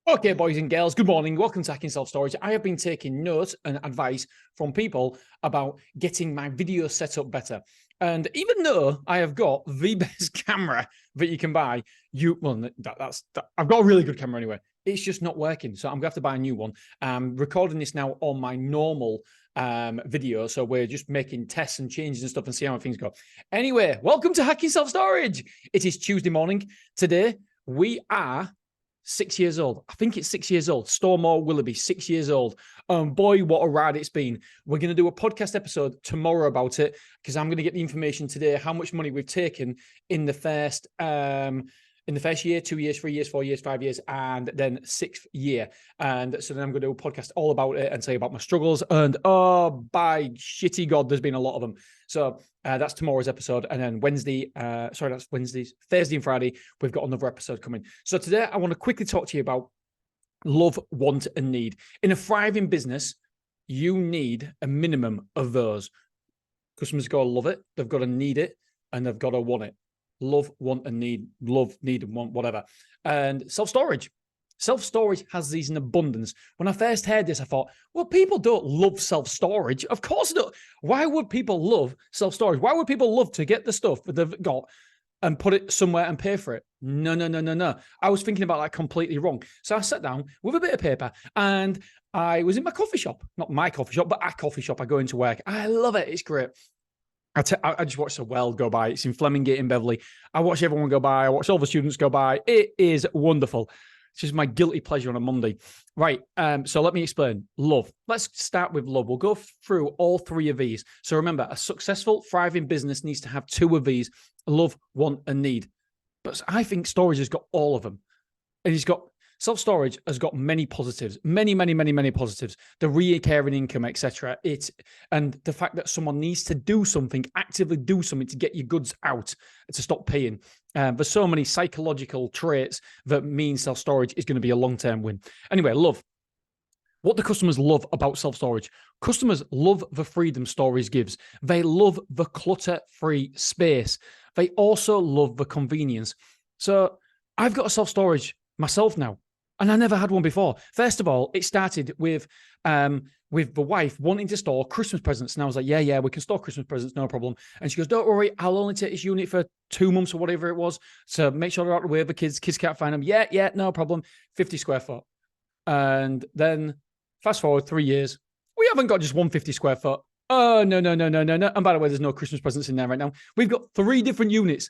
Okay, boys and girls, good morning. Welcome to Hacking Self Storage. I have been taking notes and advice from people about getting my video set up better. And even though I have got the best camera that you can buy, I've got a really good camera anyway. It's just not working. So I'm going to have to buy a new one. I'm recording this now on my normal video. So we're just making tests and changes and stuff and see how things go. Anyway, welcome to Hacking Self Storage. It is Tuesday morning. Today, we are 6 years old. I think it's 6 years old. Stormore Willoughby, 6 years old. Boy, what a ride it's been. We're going to do a podcast episode tomorrow about it because I'm going to get the information today, how much money we've taken in the first year, 2 years, 3 years, 4 years, 5 years, and then sixth year. And so then I'm going to do a podcast all about it and tell you about my struggles. And oh, by shitty God, there's been a lot of them. So that's tomorrow's episode. And then Thursday and Friday, we've got another episode coming. So today I want to quickly talk to you about love, want, and need. In a thriving business, you need a minimum of those. Customers got to love it, they've got to need it, and they've got to want it. Love, want, and need. Love, need, and want, whatever. And self-storage. Self-storage has these in abundance. When I first heard this, I thought, well, people don't love self-storage. Of course not. Why would people love self-storage? Why would people love to get the stuff that they've got and put it somewhere and pay for it? No. I was thinking about that completely wrong. So I sat down with a bit of paper and I was in my coffee shop. Not my coffee shop, but a coffee shop I go into work. I love it. It's great. I just watched the world go by. It's in Flemingate in Beverley. I watch everyone go by. I watch all the students go by. It is wonderful. It's just my guilty pleasure on a Monday. Right, so let me explain. Love. Let's start with love. We'll go through all three of these. So remember, a successful, thriving business needs to have two of these: love, want, and need. But I think storage has got all of them. And self-storage has got many positives, many positives. The recurring income, etc. And the fact that someone needs to do something, actively do something to get your goods out, to stop paying. There's so many psychological traits that mean self-storage is going to be a long-term win. Anyway, love. What do customers love about self-storage? Customers love the freedom storage gives. They love the clutter-free space. They also love the convenience. So I've got a self-storage myself now. And I never had one before. First of all, it started with the wife wanting to store Christmas presents. And I was like, yeah, we can store Christmas presents, no problem. And she goes, don't worry, I'll only take this unit for 2 months or whatever it was. So make sure they're out of the way of the kids. Kids can't find them. Yeah, no problem. 50 square foot. And then fast forward 3 years, we haven't got just 150 square foot. Oh, no. And by the way, there's no Christmas presents in there right now. We've got 3 different units.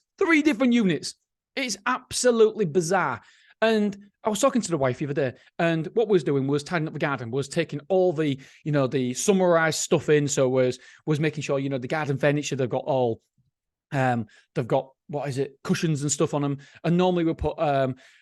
It's absolutely bizarre. And I was talking to the wife the other day, and what we was doing was tidying up the garden, was taking all the, the summarized stuff in. So was making sure, the garden furniture, they've got all, they've got, cushions and stuff on them. And normally we put,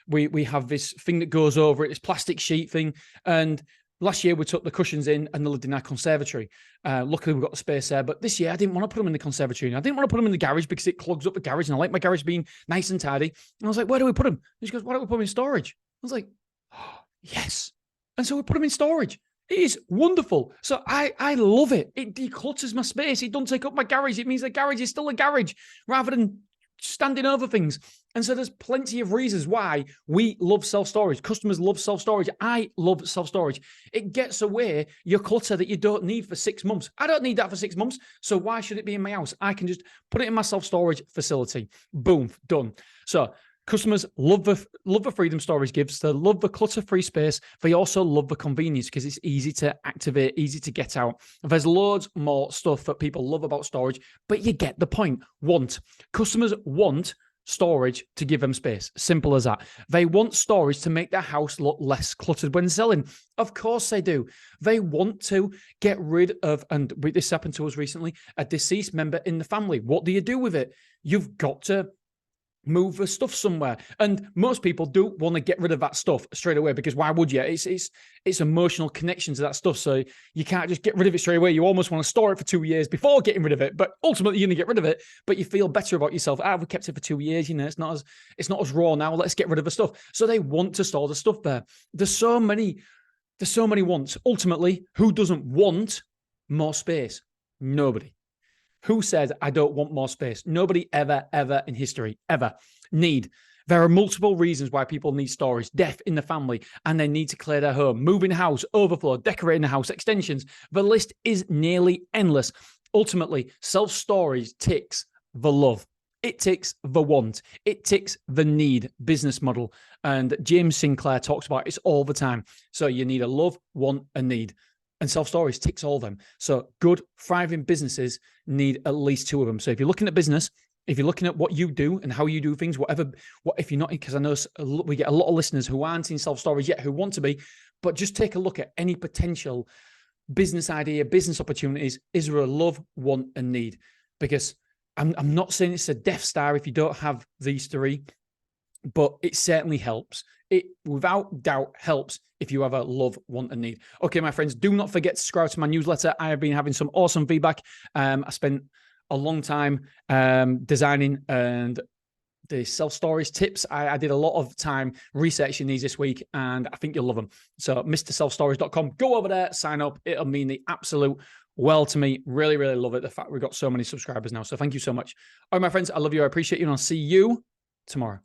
we have this thing that goes over it, this plastic sheet thing. And last year we took the cushions in and they lived in our conservatory. Luckily we've got the space there, but this year I didn't want to put them in the conservatory. I didn't want to put them in the garage because it clogs up the garage, and I like my garage being nice and tidy. And I was like, where do we put them? And she goes, why don't we put them in storage? I was like, oh, yes. And so we put them in storage. It is wonderful. So I love it. It declutters my space. It doesn't take up my garage. It means the garage is still a garage rather than standing over things. And so there's plenty of reasons why we love self-storage. Customers love self-storage. I love self-storage. It gets away your clutter that you don't need for 6 months. I don't need that for 6 months. So why should it be in my house? I can just put it in my self-storage facility. Boom, done. So customers love the freedom storage gives. They love the clutter-free space. They also love the convenience because it's easy to activate, easy to get out. There's loads more stuff that people love about storage, but you get the point. Want. Customers want storage to give them space. Simple as that. They want storage to make their house look less cluttered when selling. Of course they do. They want to get rid of, and this happened to us recently, a deceased member in the family. What do you do with it? You've got to move the stuff somewhere. And most people do want to get rid of that stuff straight away, because why would you? It's emotional connection to that stuff. So you can't just get rid of it straight away. You almost want to store it for 2 years before getting rid of it. But ultimately you're going to get rid of it, but you feel better about yourself. We kept it for 2 years. It's not as raw now. Let's get rid of the stuff. So they want to store the stuff there. There's so many wants. Ultimately, who doesn't want more space? Nobody. Who said, I don't want more space? Nobody ever in history, ever. Need. There are multiple reasons why people need storage: death in the family, and they need to clear their home, moving house, overflow, decorating the house, extensions. The list is nearly endless. Ultimately, self-storage ticks the love. It ticks the want. It ticks the need business model. And James Sinclair talks about it all the time. So you need a love, want, and need. And self-storage ticks all of them. So good, thriving businesses need at least two of them. So if you're looking at business, if you're looking at what you do and how you do things, if you're not, because I know we get a lot of listeners who aren't in self-storage yet, who want to be, but just take a look at any potential business idea, business opportunities. Is there a love, want, and need? Because I'm not saying it's a Death Star if you don't have these three, but it certainly helps. It without doubt helps if you have a love, want, and need. Okay, my friends, do not forget to subscribe to my newsletter. I have been having some awesome feedback. I spent a long time designing and the self-storage tips. I did a lot of time researching these this week, and I think you'll love them. So mrselfstorage.com, go over there, sign up. It'll mean the absolute well to me. Really, really love it. The fact we've got so many subscribers now. So thank you so much. All right, my friends, I love you. I appreciate you, and I'll see you tomorrow.